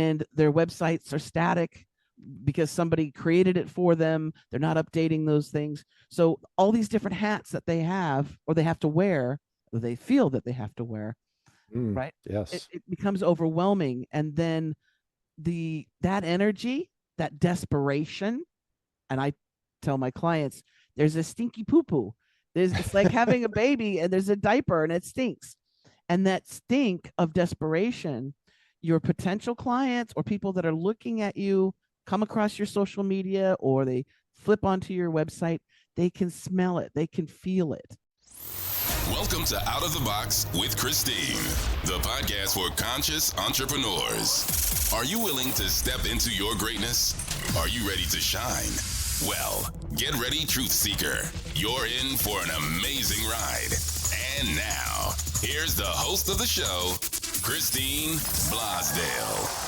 and their websites are static because somebody created it for them. They're not updating those things. So all these different hats that they have, or they have to wear, or they feel that they have to wear, right? Yes. It becomes overwhelming. And then that energy, that desperation, and I tell my clients, there's a stinky poo-poo. It's like having a baby and there's a diaper and it stinks. And that stink of desperation, your potential clients or people that are looking at you come across your social media or they flip onto your website, they can smell it, they can feel it. Welcome to Out of the Box with Christine, the podcast for conscious entrepreneurs. Are you willing to step into your greatness? Are you ready to shine? Well, get ready, Truth Seeker. You're in for an amazing ride. And now, here's the host of the show, Christine Blosdale.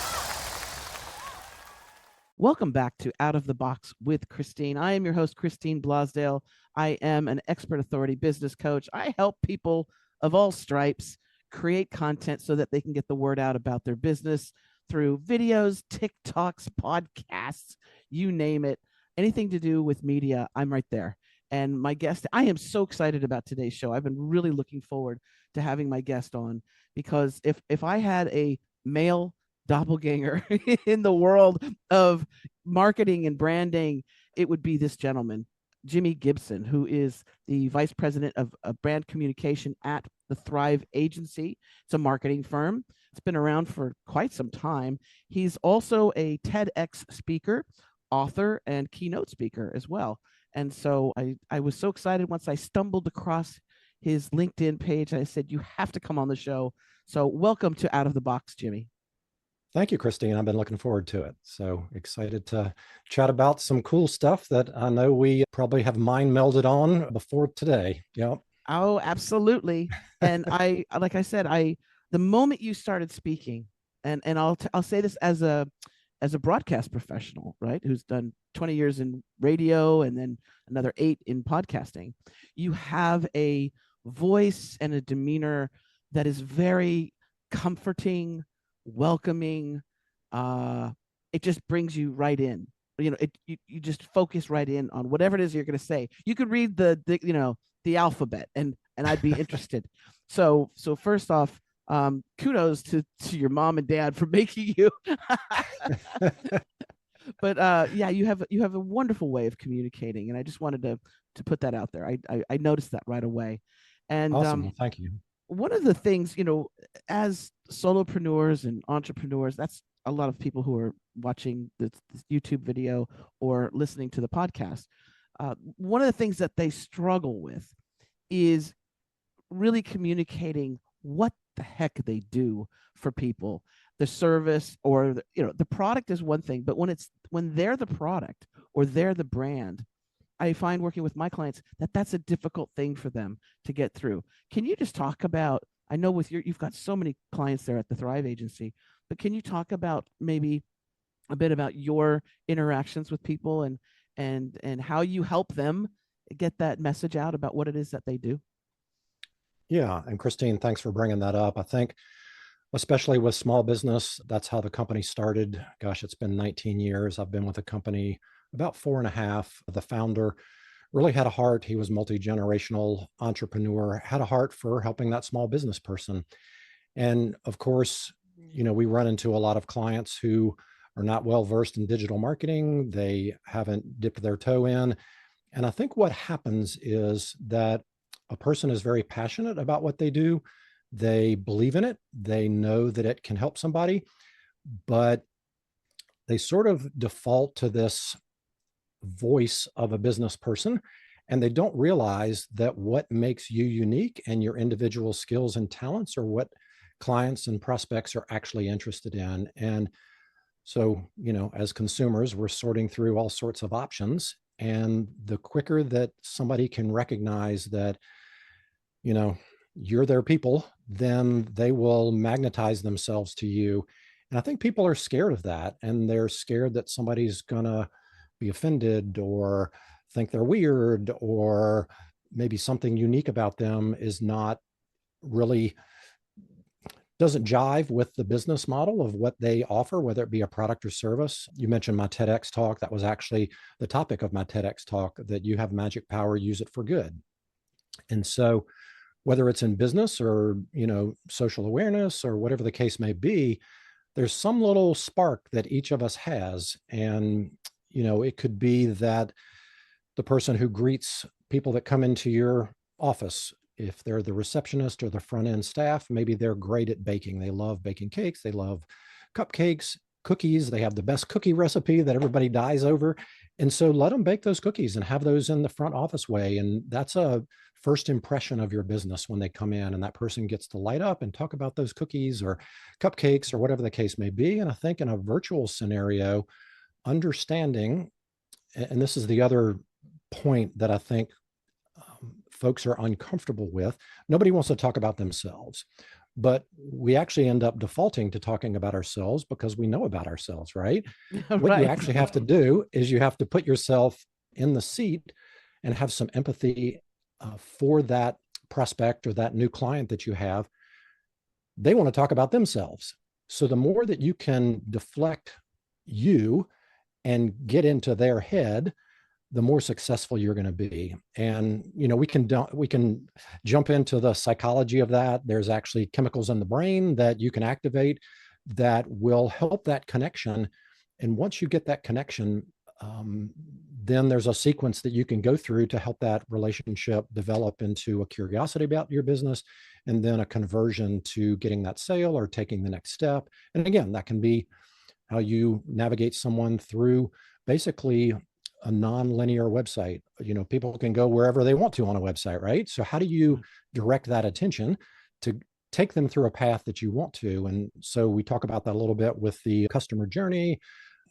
Welcome back to Out of the Box with Christine. I am your host, Christine Blosdale. I am an expert authority business coach. I help people of all stripes create content so that they can get the word out about their business through videos, TikToks, podcasts, you name it. Anything to do with media, I'm right there. And my guest, I am so excited about today's show. I've been really looking forward to having my guest on, because if I had a male doppelganger in the world of marketing and branding, it would be this gentleman, Jimmi Gibson, who is the vice president of brand communication at the Thrive Agency. It's a marketing firm. It's been around for quite some time. He's also a TEDx speaker, author, and keynote speaker as well. And so I was so excited once I stumbled across his LinkedIn page. I said, you have to come on the show. So welcome to Out of the Box, Jimmi. Thank you, Christine. I've been looking forward to it. So excited to chat about some cool stuff that I know we probably have mind melded on before today. Yep. Oh, absolutely. And like I said, the moment you started speaking, and I'll say this as a broadcast professional, right, who's done 20 years in radio and then another 8 in podcasting, you have a voice and a demeanor that is very comforting, welcoming. It just brings you right in. You just focus right in on whatever it is you're going to say. You could read the alphabet and I'd be interested. So first off, kudos to your mom and dad for making you. But yeah, you have a wonderful way of communicating, and I just wanted to put that out there. I noticed that right away. And awesome. Well, thank you. One of the things, as solopreneurs and entrepreneurs, that's a lot of people who are watching this YouTube video or listening to the podcast. One of the things that they struggle with is really communicating what the heck they do for people. The service or the product is one thing, but when they're the product or they're the brand, I find working with my clients that's a difficult thing for them to get through. Can you just talk about, I know you've got so many clients there at the Thrive Agency, but can you talk about maybe a bit about your interactions with people and how you help them get that message out about what it is that they do? Yeah. And Christine, thanks for bringing that up. I think, especially with small business, that's how the company started. Gosh, it's been 19 years. I've been with the company about 4.5. The founder really had a heart. He was multi-generational entrepreneur, had a heart for helping that small business person. And of course, we run into a lot of clients who are not well versed in digital marketing. They haven't dipped their toe in. And I think what happens is that a person is very passionate about what they do. They believe in it. They know that it can help somebody, but they sort of default to this voice of a business person, and they don't realize that what makes you unique and your individual skills and talents are what clients and prospects are actually interested in. And so, as consumers, we're sorting through all sorts of options. And the quicker that somebody can recognize that, you're their people, then they will magnetize themselves to you. And I think people are scared of that. And they're scared that somebody's going to be offended or think they're weird, or maybe something unique about them is not really doesn't jive with the business model of what they offer, whether it be a product or service. You mentioned my TEDx talk. That was actually the topic of my TEDx talk, that you have magic power, use it for good. And so whether it's in business or, social awareness or whatever the case may be, there's some little spark that each of us has. And, it could be that the person who greets people that come into your office, if they're the receptionist or the front end staff, maybe they're great at baking. They love baking cakes. They love cupcakes, cookies. They have the best cookie recipe that everybody dies over. And so let them bake those cookies and have those in the front office way. And that's a first impression of your business when they come in, and that person gets to light up and talk about those cookies or cupcakes or whatever the case may be. And I think in a virtual scenario, understanding, and this is the other point that I think folks are uncomfortable with. Nobody wants to talk about themselves, but we actually end up defaulting to talking about ourselves because we know about ourselves, right? What you actually have to do is you have to put yourself in the seat and have some empathy for that prospect or that new client that you have. They want to talk about themselves. So the more that you can deflect you and get into their head, the more successful you're going to be. And, we can jump into the psychology of that. There's actually chemicals in the brain that you can activate that will help that connection. And once you get that connection, then there's a sequence that you can go through to help that relationship develop into a curiosity about your business, and then a conversion to getting that sale or taking the next step. And again, that can be how you navigate someone through basically a non-linear website. People can go wherever they want to on a website, right? So how do you direct that attention to take them through a path that you want to? And so we talk about that a little bit with the customer journey.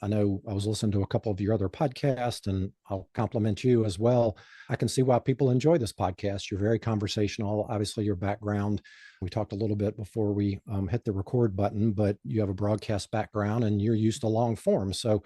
I know I was listening to a couple of your other podcasts, and I'll compliment you as well. I can see why people enjoy this podcast. You're very conversational. Obviously, your background, we talked a little bit before we hit the record button, but you have a broadcast background and you're used to long form. So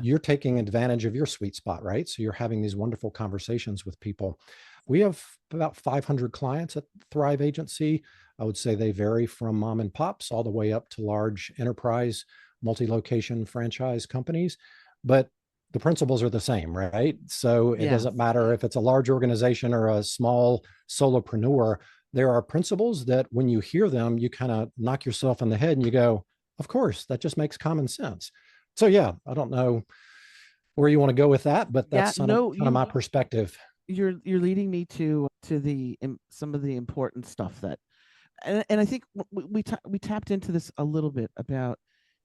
you're taking advantage of your sweet spot, right? So you're having these wonderful conversations with people. We have about 500 clients at Thrive Agency. I would say they vary from mom and pops all the way up to large enterprise, multi-location franchise companies, but the principles are the same, right? So it doesn't matter if it's a large organization or a small solopreneur. There are principles that when you hear them, you kind of knock yourself in the head and you go, of course, that just makes common sense. So I don't know where you want to go with that, but that's kind of my perspective. You're leading me to some of the important stuff that, and I think we tapped into this a little bit about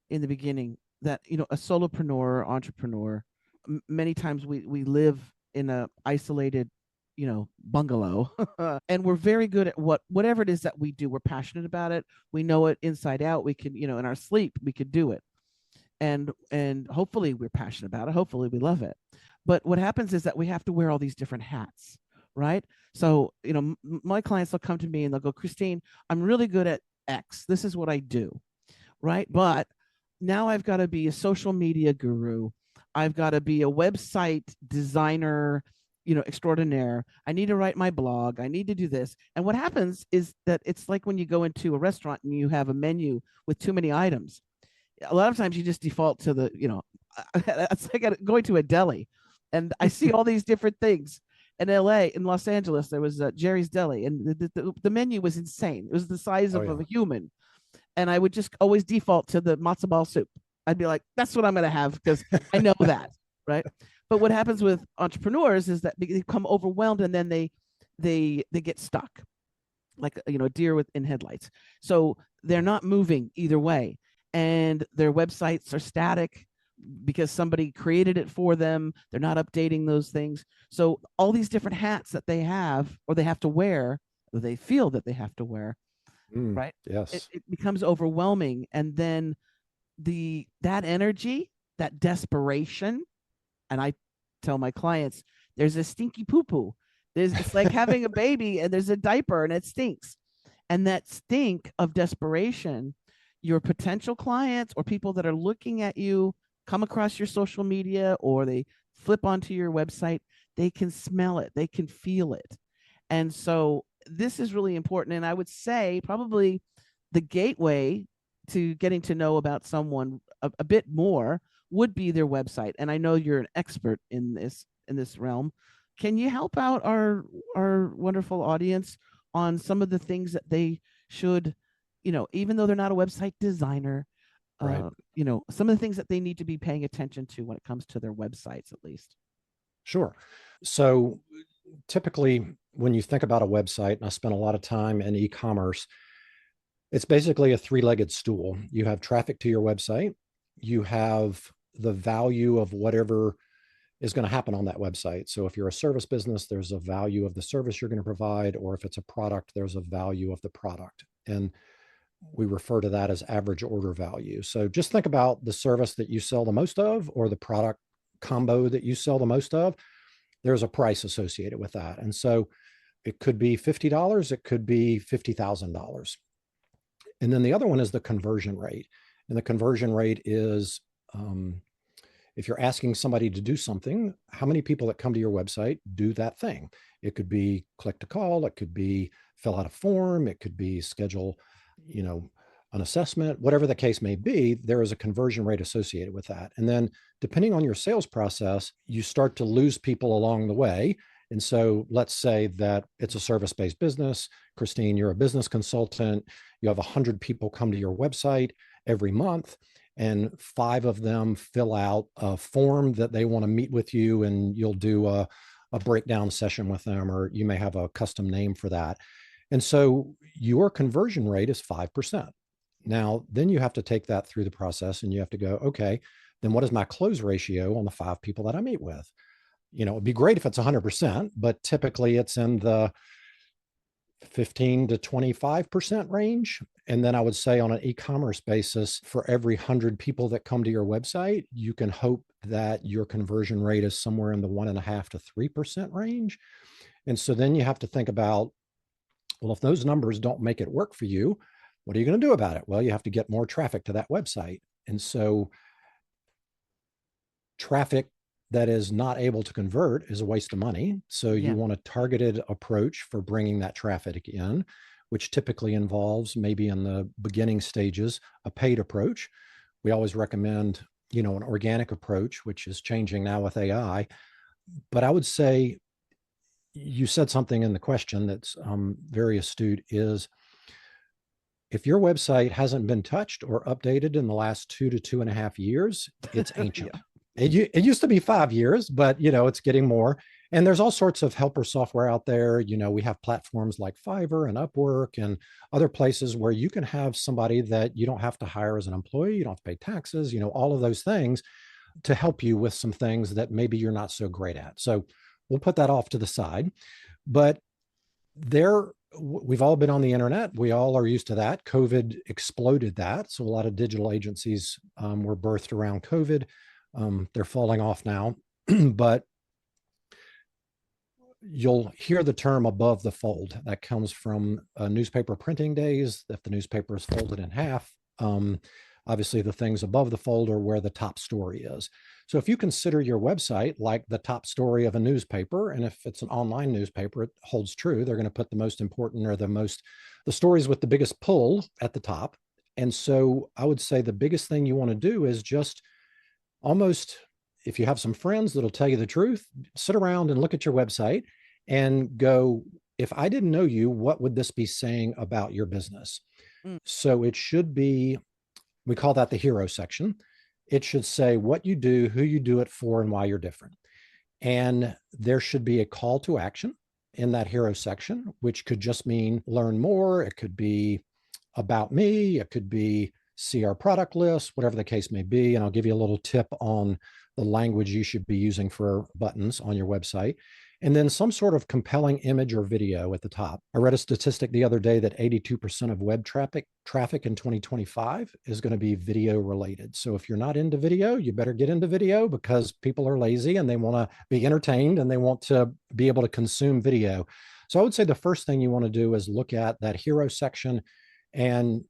in the beginning, that a solopreneur, entrepreneur, many times we live in a isolated bungalow and we're very good at whatever it is that we do. We're passionate about it. We know it inside out. We can, in our sleep, we could do it. And hopefully we're passionate about it. Hopefully we love it. But what happens is that we have to wear all these different hats, right? So, my clients will come to me and they'll go, Christine, I'm really good at X. This is what I do, right? But now I've got to be a social media guru. I've got to be a website designer, extraordinaire. I need to write my blog. I need to do this. And what happens is that it's like when you go into a restaurant and you have a menu with too many items. A lot of times you just default to the, it's like going to a deli, and I see all these different things. In LA, in Los Angeles, there was Jerry's Deli, and the menu was insane. It was the size of a human. And I would just always default to the matzo ball soup. I'd be like, that's what I'm going to have because I know that, right? But what happens with entrepreneurs is that they become overwhelmed, and then they get stuck, like a deer in headlights. So they're not moving either way. And their websites are static because somebody created it for them. They're not updating those things. So all these different hats that they have, or they have to wear, or they feel that they have to wear, right? Yes. It becomes overwhelming. And then that energy, that desperation, and I tell my clients, there's a stinky poo-poo. It's like having a baby and there's a diaper and it stinks. And that stink of desperation, your potential clients or people that are looking at you come across your social media or they flip onto your website, they can smell it, they can feel it. And so this is really important. And I would say probably the gateway to getting to know about someone a bit more would be their website. And I know you're an expert in this realm. Can you help out our wonderful audience on some of the things that they should, even though they're not a website designer, Right. some of the things that they need to be paying attention to when it comes to their websites, at least? Sure. So typically when you think about a website, and I spent a lot of time in e-commerce, it's basically a three-legged stool. You have traffic to your website, you have the value of whatever is going to happen on that website. So if you're a service business, there's a value of the service you're going to provide, or if it's a product, there's a value of the product. And we refer to that as average order value. So just think about the service that you sell the most of, or the product combo that you sell the most of. There's a price associated with that. And so it could be $50, it could be $50,000. And then the other one is the conversion rate. And the conversion rate is, if you're asking somebody to do something, how many people that come to your website do that thing? It could be click to call, it could be fill out a form, it could be schedule, an assessment, whatever the case may be. There is a conversion rate associated with that. And then depending on your sales process, you start to lose people along the way. And so let's say that it's a service-based business. Christine, you're a business consultant. You have 100 people come to your website every month, and 5 of them fill out a form that they want to meet with you, and you'll do a breakdown session with them, or you may have a custom name for that. And so your conversion rate is 5%. Now, then you have to take that through the process, and you have to go, okay, then what is my close ratio on the 5 people that I meet with? It'd be great if it's 100%, but typically it's in the 15 to 25% range. And then I would say on an e-commerce basis, for every 100 people that come to your website, you can hope that your conversion rate is somewhere in the 1.5 to 3% range. And so then you have to think about, well, if those numbers don't make it work for you, what are you going to do about it? Well, you have to get more traffic to that website. And so traffic that is not able to convert is a waste of money. So you want a targeted approach for bringing that traffic in, which typically involves, maybe in the beginning stages, a paid approach. We always recommend, an organic approach, which is changing now with AI. But I would say, you said something in the question that's very astute, is if your website hasn't been touched or updated in the last 2 to 2.5 years, it's ancient. It used to be 5 years, but it's getting more. And there's all sorts of helper software out there. We have platforms like Fiverr and Upwork and other places where you can have somebody that you don't have to hire as an employee. You don't have to pay taxes, all of those things to help you with some things that maybe you're not so great at. So we'll put that off to the side. But we've all been on the internet. We all are used to that. COVID exploded that. So a lot of digital agencies were birthed around COVID. They're falling off now, but you'll hear the term above the fold. That comes from newspaper printing days. If the newspaper is folded in half, obviously the things above the fold are where the top story is. So if you consider your website like the top story of a newspaper, and if it's an online newspaper, it holds true. They're going to put the most important, or the stories with the biggest pull at the top. And so I would say the biggest thing you want to do is just almost, if you have some friends that'll tell you the truth, sit around and look at your website and go, if I didn't know you, what would this be saying about your business? So it should be, we call that the hero section. It should say what you do, who you do it for, and why you're different. And there should be a call to action in that hero section, which could just mean learn more. It could be about me. It could be see our product list, whatever the case may be. And I'll give you a little tip on the language you should be using for buttons on your website. And then some sort of compelling image or video at the top. I read a statistic the other day that 82% of web traffic in 2025 is going to be video related. So if you're not into video, you better get into video, because people are lazy and they want to be entertained and they want to be able to consume video. So I would say the first thing you want to do is look at that hero section. And,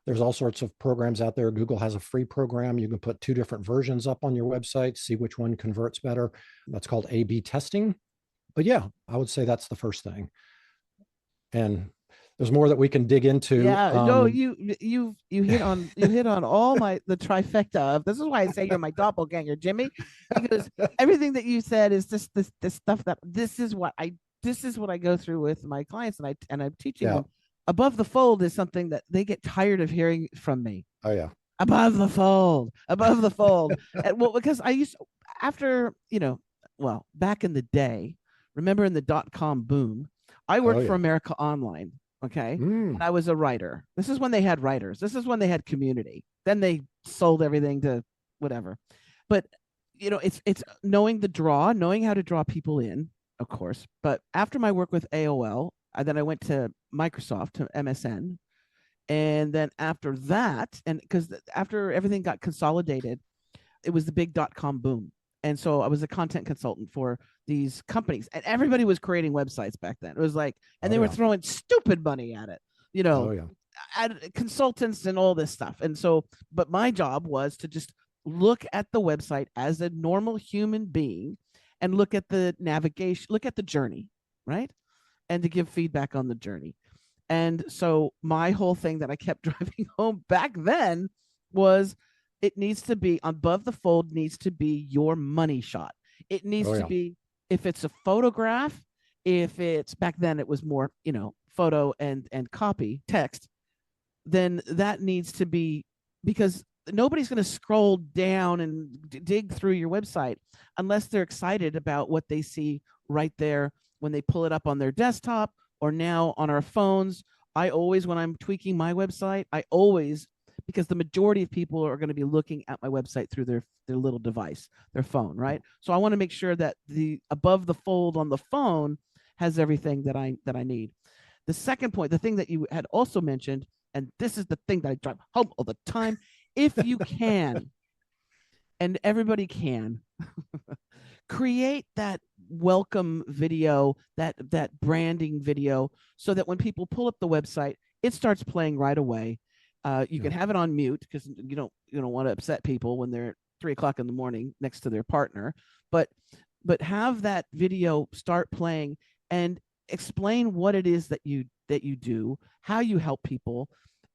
there's all sorts of programs out there. Google has a free program. You can put 2 different versions up on your website, see which one converts better. That's called A/B testing. But yeah, I would say that's the first thing. And there's more that we can dig into. Yeah, no, you hit on all the trifecta of this is why I say you're my doppelganger, Jimmy, because everything that you said is just this stuff that this is what I go through with my clients, and I'm teaching Yeah. them. Above the fold is something that they get tired of hearing from me. Oh yeah. Above the fold, above the fold. And, well, because I used after well, back in the day, remember in the .com boom, I Oh worked for yeah. America Online. Okay. And Mm. I was a writer. This is when they had writers. This is when they had community. Then they sold everything to whatever. But it's knowing the draw, knowing how to draw people in, of course. But after my work with AOL, then I went to Microsoft, to MSN. And then after that, and because after everything got consolidated, it was the big .com boom. And so I was a content consultant for these companies, and everybody was creating websites back then. It was like, and Oh they were yeah. throwing stupid money at it, Oh yeah. consultants and all this stuff. And so, but my job was to just look at the website as a normal human being and look at the navigation, look at the journey, right? And to give feedback on the journey. And so my whole thing that I kept driving home back then was it needs to be above the fold, needs to be your money shot. It needs Oh to yeah. be, if it's a photograph, if it's back then it was more, photo and copy text, then that needs to be, because nobody's going to scroll down and dig through your website unless they're excited about what they see right there when they pull it up on their desktop or now on our phones. I always, when I'm tweaking my website, because the majority of people are going to be looking at my website through their little device, their phone, right? So I want to make sure that the above the fold on the phone has everything that I need. The second point, the thing that you had also mentioned, and this is the thing that I drive home all the time, if you can, and everybody can, create that welcome video, that branding video, so that when people pull up the website, it starts playing right away. You can have it on mute because you don't want to upset people when they're 3 o'clock in the morning next to their partner, but have that video start playing and explain what it is that you do, how you help people.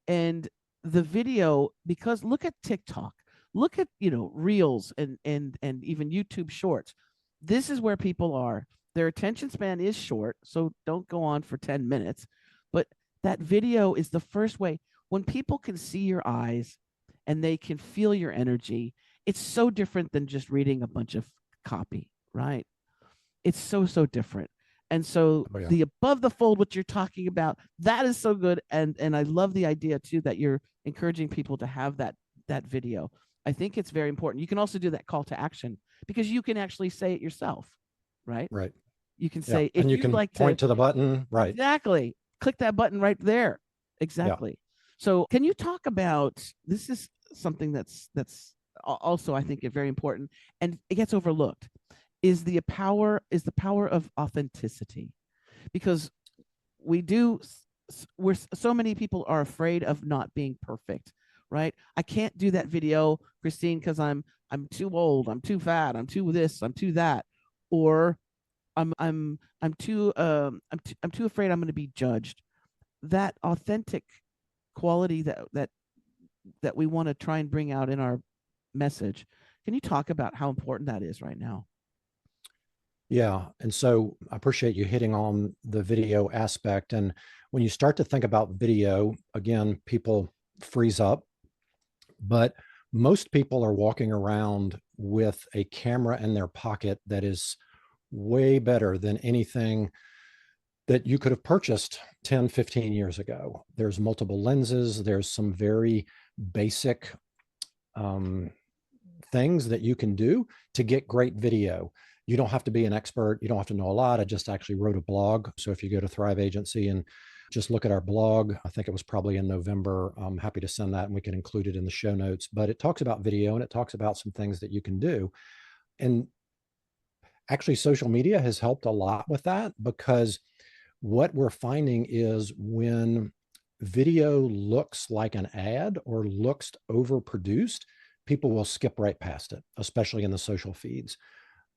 And the video, because look at TikTok, look at reels and even YouTube shorts. This is where people are. Their attention span is short, so don't go on for 10 minutes, but that video is the first way. When people can see your eyes and they can feel your energy, it's so different than just reading a bunch of copy, right? It's so different. And so the above the fold, what you're talking about, that is so good. And I love the idea too, that you're encouraging people to have that video. I think it's very important. You can also do that call to action because you can actually say it yourself, right? Right. You can say, if and you you'd can like point to the button, right? Exactly. Click that button right there. Exactly. So can you talk about, this is something that's also, I think, very important, and it gets overlooked, is the power of authenticity. Because so many people are afraid of not being perfect, right? I can't do that video, Christine, because I'm too old, I'm too fat, I'm too this, I'm too that, or I'm too afraid I'm going to be judged. That authentic quality that we want to try and bring out in our message. Can you talk about how important that is right now? Yeah. And so I appreciate you hitting on the video aspect. And when you start to think about video, again, people freeze up, but most people are walking around with a camera in their pocket that is way better than anything that you could have purchased 10, 15 years ago. There's multiple lenses. There's some very basic things that you can do to get great video. You don't have to be an expert. You don't have to know a lot. I just actually wrote a blog. So if you go to Thrive Agency and just look at our blog, I think it was probably in November. I'm happy to send that and we can include it in the show notes. But it talks about video and it talks about some things that you can do. And actually, social media has helped a lot with that, because what we're finding is when video looks like an ad or looks overproduced, people will skip right past it, especially in the social feeds.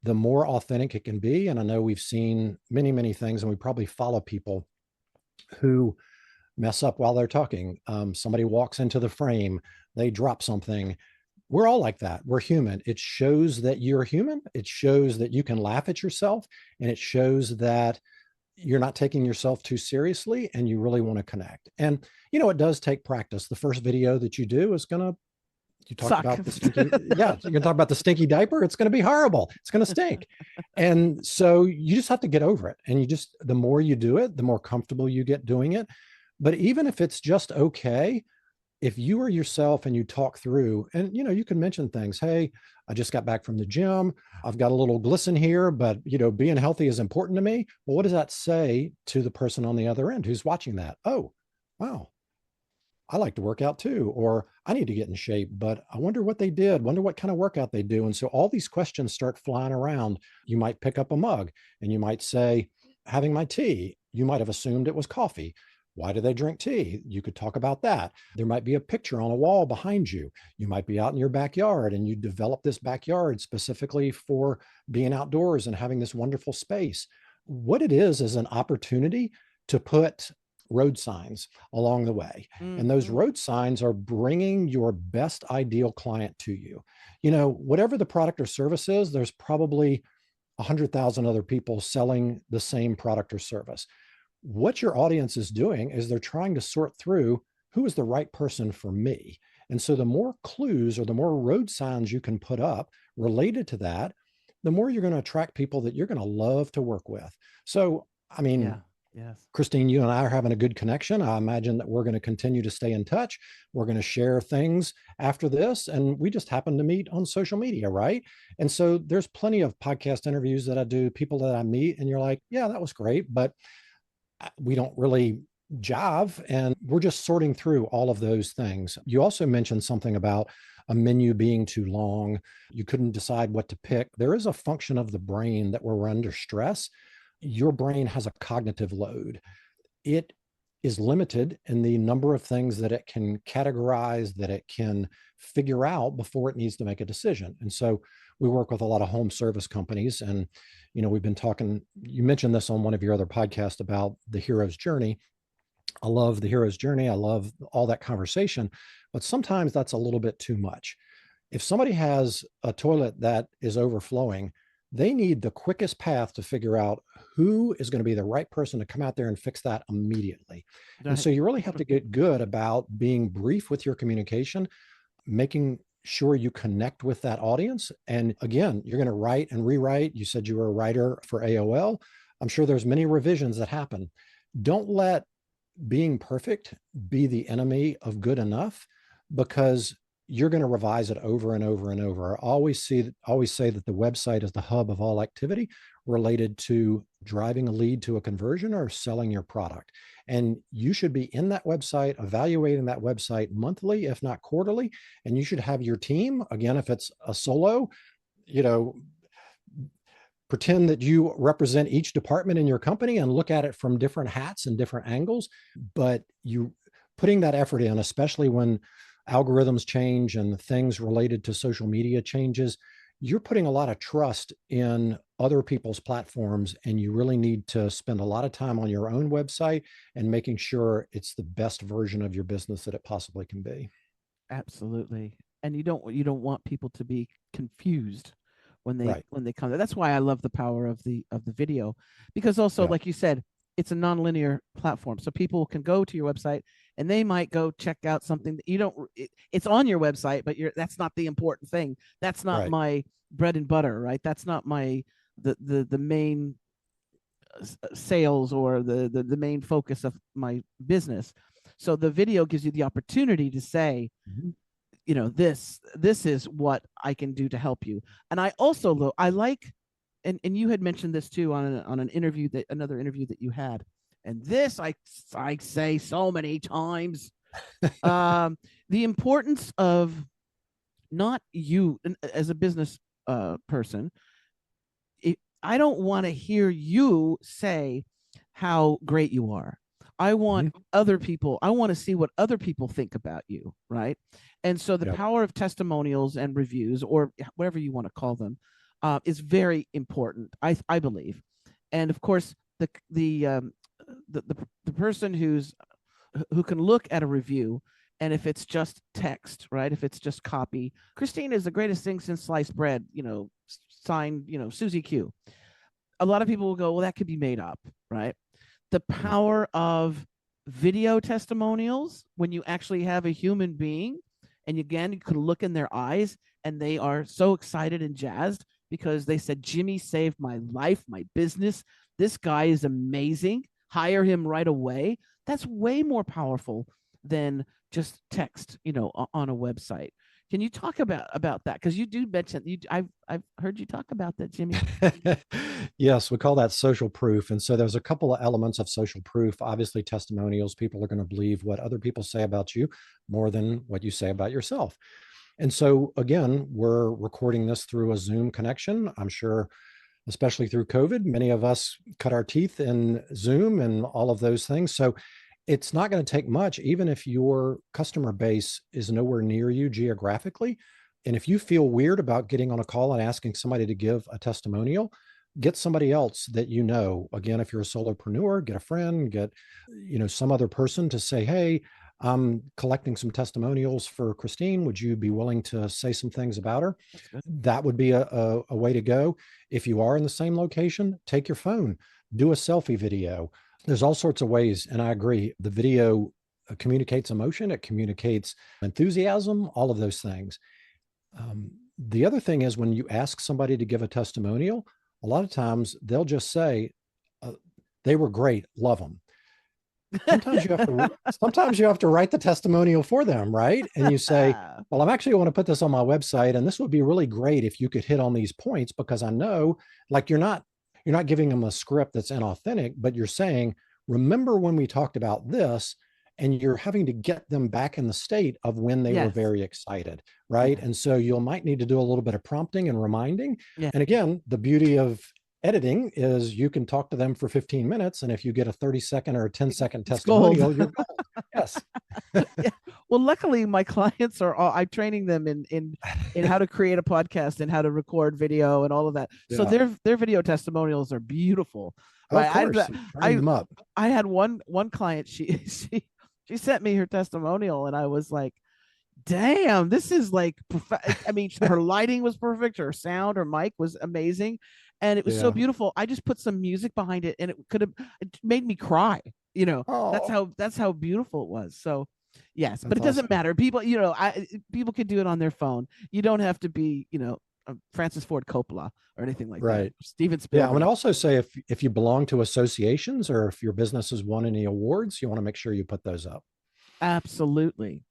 The more authentic it can be, and I know we've seen many, many things, and we probably follow people who mess up while they're talking. Somebody walks into the frame, they drop something. We're all like that. We're human. It shows that you're human. It shows that you can laugh at yourself, and it shows that you're not taking yourself too seriously and you really want to connect. And, it does take practice. The first video that you do is going to, you talked Suck. about the stinky, yeah, you're going to talk about the stinky diaper. It's going to be horrible. It's going to stink. And so you just have to get over it. And the more you do it, the more comfortable you get doing it. But even if it's just okay, if you are yourself and you talk through, and you can mention things, hey, I just got back from the gym, I've got a little glisten here, but being healthy is important to me. Well, what does that say to the person on the other end who's watching that? Oh, wow, I like to work out too, or I need to get in shape, but I wonder what they did, wonder what kind of workout they do. And so all these questions start flying around. You might pick up a mug and you might say, having my tea. You might have assumed it was coffee. Why do they drink tea? You could talk about that. There might be a picture on a wall behind you. You might be out in your backyard and you develop this backyard specifically for being outdoors and having this wonderful space. What it is an opportunity to put road signs along the way. And those road signs are bringing your best ideal client to you. Whatever the product or service is, there's probably 100,000 other people selling the same product or service. What your audience is doing is they're trying to sort through who is the right person for me. And so the more clues or the more road signs you can put up related to that, the more you're going to attract people that you're going to love to work with. So, Yes. Christine, you and I are having a good connection. I imagine that we're going to continue to stay in touch. We're going to share things after this. And we just happen to meet on social media, right? And so there's plenty of podcast interviews that I do, people that I meet, and you're like, yeah, that was great, but we don't really jive. And we're just sorting through all of those things. You also mentioned something about a menu being too long. You couldn't decide what to pick. There is a function of the brain that when we're under stress, your brain has a cognitive load. It is limited in the number of things that it can categorize, that it can figure out before it needs to make a decision. And so we work with a lot of home service companies. And, we've been talking, you mentioned this on one of your other podcasts about the hero's journey. I love the hero's journey. I love all that conversation, but sometimes that's a little bit too much. If somebody has a toilet that is overflowing, they need the quickest path to figure out who is going to be the right person to come out there and fix that immediately. Right. And so you really have to get good about being brief with your communication, making sure you connect with that audience. And again, you're going to write and rewrite. You said you were a writer for AOL. I'm sure there's many revisions that happen. Don't let being perfect be the enemy of good enough, because you're going to revise it over and over and over. I always say that the website is the hub of all activity related to driving a lead to a conversion or selling your product. And you should be in that website, evaluating that website monthly, if not quarterly. And you should have your team, again, if it's a solo, pretend that you represent each department in your company and look at it from different hats and different angles. But you putting that effort in, especially when algorithms change and things related to social media changes, you're putting a lot of trust in other people's platforms, and you really need to spend a lot of time on your own website and making sure it's the best version of your business that it possibly can be. Absolutely. And you don't want people to be confused when they Right. when they come there. That's why I love the power of the video, because also, Yeah. like you said, it's a nonlinear platform. So people can go to your website and they might go check out something that you don't, it's on your website, but that's not the important thing. That's not Right. my bread and butter, right? That's not the main sales or the main focus of my business. So the video gives you the opportunity to say, this is what I can do to help you. And I also I like, and you had mentioned this too on an interview, another interview that you had, and this I say so many times, the importance of not you as a business person. I don't want to hear you say how great you are. I want other people, I want to see what other people think about you, right? And so the power of testimonials and reviews, or whatever you want to call them, is very important, I believe. And of course, the person who's who can look at a review, and if it's just text, right? If it's just copy, Christine is the greatest thing since sliced bread, signed, Susie Q. A lot of people will go, well, that could be made up, right? The power of video testimonials, when you actually have a human being, and again, you can look in their eyes and they are so excited and jazzed because they said, Jimmy saved my life, my business. This guy is amazing. Hire him right away. That's way more powerful than just text, on a website. Can you talk about that? Because you do mention I've heard you talk about that, Jimmy. Yes, we call that social proof. And so there's a couple of elements of social proof. Obviously, testimonials, people are going to believe what other people say about you more than what you say about yourself. And so again, we're recording this through a Zoom connection. I'm sure, especially through COVID, many of us cut our teeth in Zoom and all of those things. So it's not going to take much, even if your customer base is nowhere near you geographically. And if you feel weird about getting on a call and asking somebody to give a testimonial, get somebody else that you know. Again, if you're a solopreneur, get a friend, get some other person to say, hey, I'm collecting some testimonials for Christine. Would you be willing to say some things about her? That would be a way to go. If you are in the same location, take your phone, do a selfie video. There's all sorts of ways. And I agree. The video communicates emotion. It communicates enthusiasm, all of those things. The other thing is when you ask somebody to give a testimonial, a lot of times they'll just say, they were great, love them. Sometimes you have to write the testimonial for them, right? And you say, well, I'm actually going to put this on my website, and this would be really great if you could hit on these points, because I know, like, you're not giving them a script that's inauthentic, but you're saying, remember when we talked about this, and you're having to get them back in the state of when they were very excited, right? And so you might need to do a little bit of prompting and reminding. And again, the beauty of editing is you can talk to them for 15 minutes. And if you get a 30-second or a 10-second testimonial, you're gold. Yes. Well, luckily my clients I'm training them in how to create a podcast and how to record video and all of that. So their video testimonials are beautiful. Of course. Train them up. I had one client, she sent me her testimonial and I was like, damn, this is like, I mean, her lighting was perfect. Her sound, her mic was amazing. And it was so beautiful. I just put some music behind it and it made me cry, that's how beautiful it was. So yes, but it doesn't matter. People, people can do it on their phone. You don't have to be, Francis Ford Coppola or anything like that. Steven Spielberg. Yeah, I would also say if you belong to associations or if your business has won any awards, you want to make sure you put those up. Absolutely.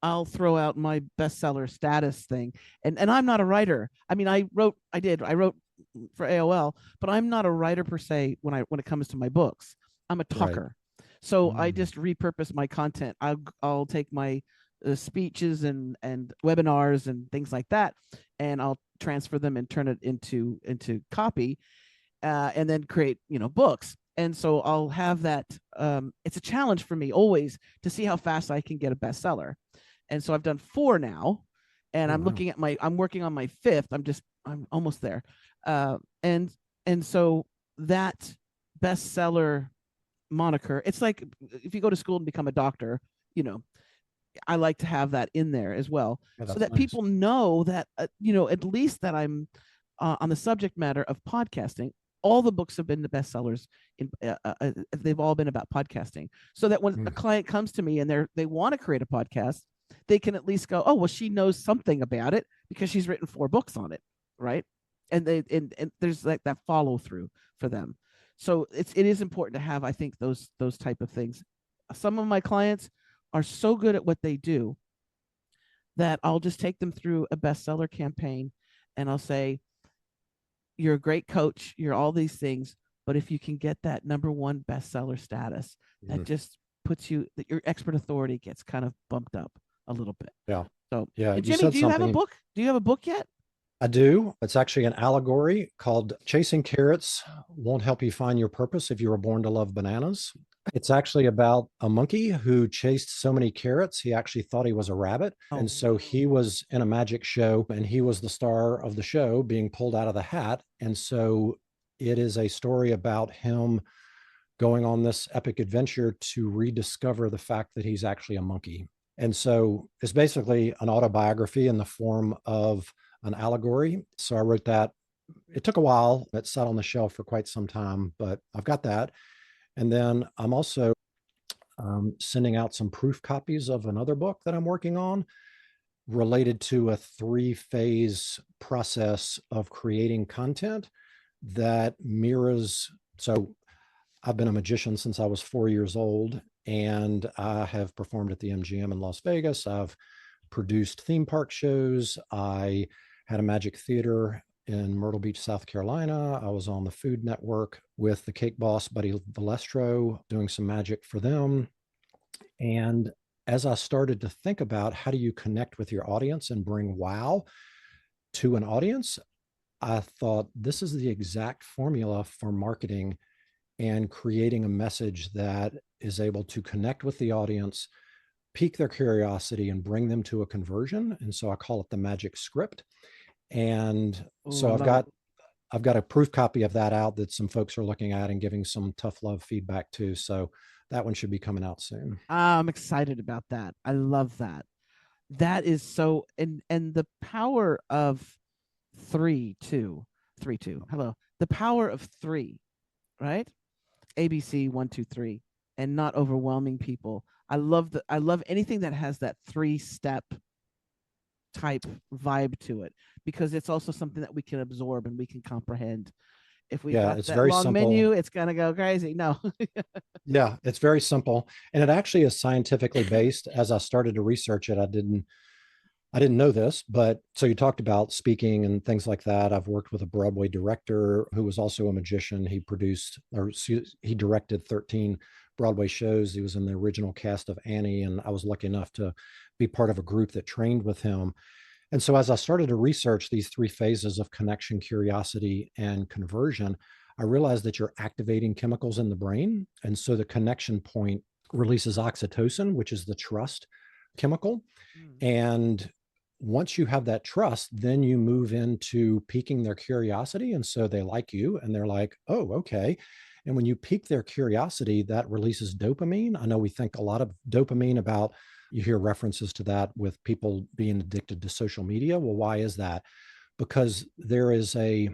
I'll throw out my bestseller status thing. And I'm not a writer. I mean, I wrote for AOL, but I'm not a writer per se when it comes to my books. I'm a talker. So I just repurpose my content. I'll take my speeches and webinars and things like that, and I'll transfer them and turn it into copy, and then create books. And so I'll have that. It's a challenge for me always to see how fast I can get a bestseller. And so I've done 4 now, and I'm working on my 5th. I'm almost there. And so that bestseller moniker, it's like if you go to school and become a doctor, I like to have that in there as well, so that people know that, at least that I'm on the subject matter of podcasting. All the books have been the bestsellers. They've all been about podcasting, so that when a client comes to me and they want to create a podcast, they can at least go, oh, well, she knows something about it because she's written 4 books on it, right? And there's like that follow through for them. So it is important to have, I think, those type of things. Some of my clients are so good at what they do that I'll just take them through a bestseller campaign, and I'll say, you're a great coach, you're all these things, but if you can get that #1 bestseller status, that just puts your expert authority gets kind of bumped up a little bit. Yeah. So Jimmy, do you have a book? Do you have a book yet? I do. It's actually an allegory called Chasing Carrots Won't Help You Find Your Purpose If You Were Born to Love Bananas. It's actually about a monkey who chased so many carrots, he actually thought he was a rabbit. And so he was in a magic show and he was the star of the show being pulled out of the hat. And so it is a story about him going on this epic adventure to rediscover the fact that he's actually a monkey. And so it's basically an autobiography in the form of an allegory. So I wrote that. It took a while. It sat on the shelf for quite some time, but I've got that. And then I'm also sending out some proof copies of another book that I'm working on related to a 3-phase process of creating content that mirrors. So I've been a magician since I was 4 years old, and I have performed at the MGM in Las Vegas. I've produced theme park shows. I had a magic theater in Myrtle Beach, South Carolina. I was on the Food Network with the cake boss, Buddy Valestro, doing some magic for them. And as I started to think about how do you connect with your audience and bring wow to an audience, I thought this is the exact formula for marketing and creating a message that is able to connect with the audience, pique their curiosity, and bring them to a conversion. And so I call it the magic script. And so I've got a proof copy of that out that some folks are looking at and giving some tough love feedback to. So that one should be coming out soon. I'm excited about that. I love that. That is so, and the power of 3, 2, 3, 2. Hello. The power of 3, right? ABC 1, 2, 3, and not overwhelming people. I love anything that has that 3-step type vibe to it, because it's also something that we can absorb and we can comprehend. If we got it's that very long simple menu, it's gonna go crazy. No. Yeah, it's very simple. And it actually is scientifically based. As I started to research it, I didn't know this, but so you talked about speaking and things like that. I've worked with a Broadway director who was also a magician. He directed 13 Broadway shows. He was in the original cast of Annie, and I was lucky enough to be part of a group that trained with him. And so as I started to research these 3 phases of connection, curiosity, and conversion, I realized that you're activating chemicals in the brain. And so the connection point releases oxytocin, which is the trust chemical. And once you have that trust, then you move into piquing their curiosity. And so they like you and they're like, oh, okay. And when you pique their curiosity, that releases dopamine. I know we think a lot of dopamine about, you hear references to that with people being addicted to social media. Well, why is that? Because there is a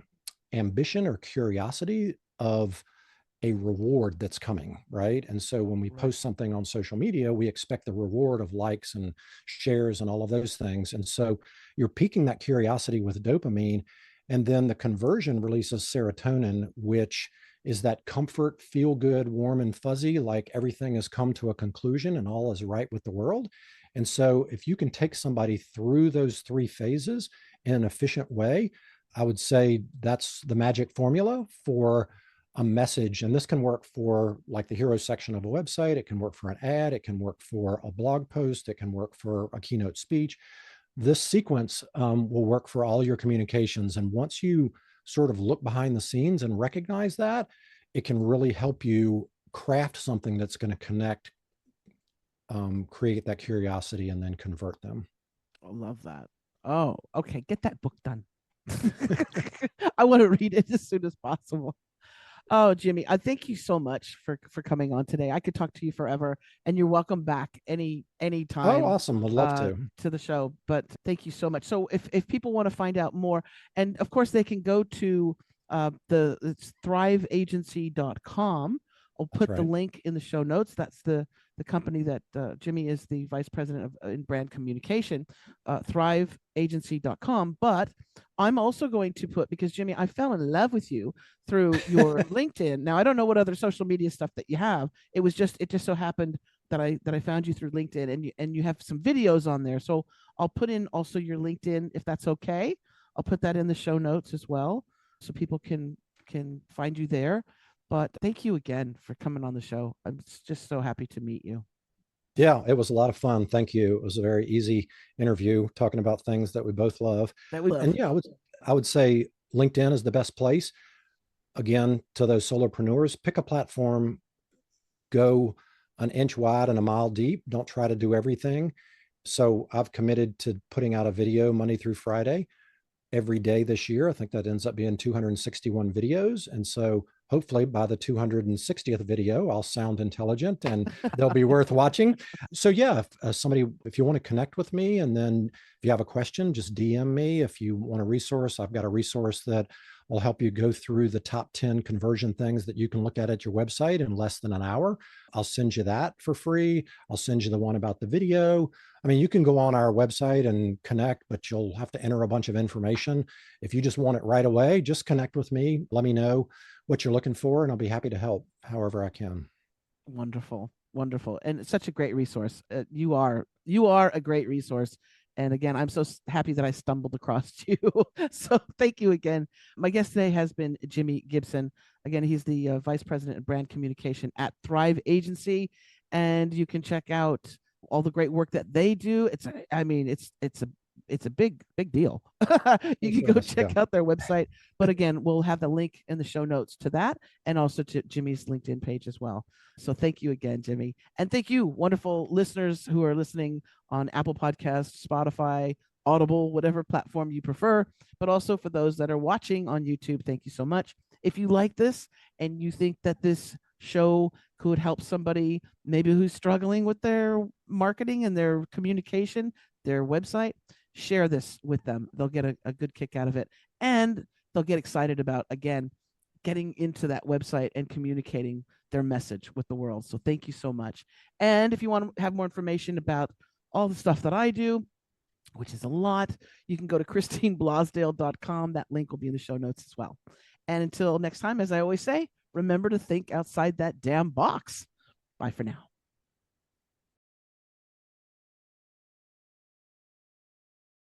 ambition or curiosity of a reward that's coming, right? And so when we post something on social media, we expect the reward of likes and shares and all of those things. And so you're piquing that curiosity with dopamine, and then the conversion releases serotonin, which is that comfort, feel good, warm and fuzzy, like everything has come to a conclusion and all is right with the world. And so if you can take somebody through those 3 phases in an efficient way, I would say that's the magic formula for a message. And this can work for like the hero section of a website. It can work for an ad. It can work for a blog post. It can work for a keynote speech. This sequence will work for all your communications. And once you sort of look behind the scenes and recognize that, it can really help you craft something that's going to connect, create that curiosity, and then convert them. I love that. Oh, okay. Get that book done. I want to read it as soon as possible. Oh, Jimmy, I thank you so much for coming on today. I could talk to you forever, and you're welcome back any time. Oh, awesome. Would love to the show. But thank you so much. So if people want to find out more, and of course they can go to it's thriveagency.com. I'll put the link in the show notes. That's the company that Jimmy is the vice president of in brand communication, thriveagency.com. But I'm also going to put, because Jimmy, I fell in love with you through your LinkedIn. Now I don't know what other social media stuff that you have. It just so happened that I found you through LinkedIn, and you have some videos on there. So I'll put in also your LinkedIn, if that's okay. I'll put that in the show notes as well, so people can find you there. But thank you again for coming on the show. I'm just so happy to meet you. Yeah, it was a lot of fun. Thank you. It was a very easy interview talking about things that we both love. And yeah, I would say LinkedIn is the best place. Again, to those solopreneurs, pick a platform, go an inch wide and a mile deep. Don't try to do everything. So I've committed to putting out a video Monday through Friday every day this year. I think that ends up being 261 videos. And so hopefully by the 260th video, I'll sound intelligent and they'll be worth watching. So yeah, if you want to connect with me, and then if you have a question, just DM me. If you want a resource, I've got a resource that will help you go through the top 10 conversion things that you can look at your website in less than an hour. I'll send you that for free. I'll send you the one about the video. I mean, you can go on our website and connect, but you'll have to enter a bunch of information. If you just want it right away, just connect with me. Let me know what you're looking for, and I'll be happy to help however I can. Wonderful. Wonderful. And it's such a great resource. You are a great resource. And again, I'm so happy that I stumbled across you. So thank you again. My guest today has been Jimmi Gibson. Again, he's the Vice President of Brand Communication at Thrive Agency. And you can check out all the great work that they do. It's a big deal. You can go check out their website. But again, we'll have the link in the show notes to that, and also to Jimmy's LinkedIn page as well. So thank you again, Jimmi. And thank you, wonderful listeners who are listening on Apple Podcasts, Spotify, Audible, whatever platform you prefer. But also for those that are watching on YouTube, thank you so much. If you like this and you think that this show could help somebody maybe who's struggling with their marketing and their communication, their website, share this with them. They'll get a good kick out of it, and they'll get excited about, again, getting into that website and communicating their message with the world. So thank you so much. And if you want to have more information about all the stuff that I do, which is a lot, you can go to christineblosdale.com. That link will be in the show notes as well. And until next time, as I always say, remember to think outside that damn box. Bye for now.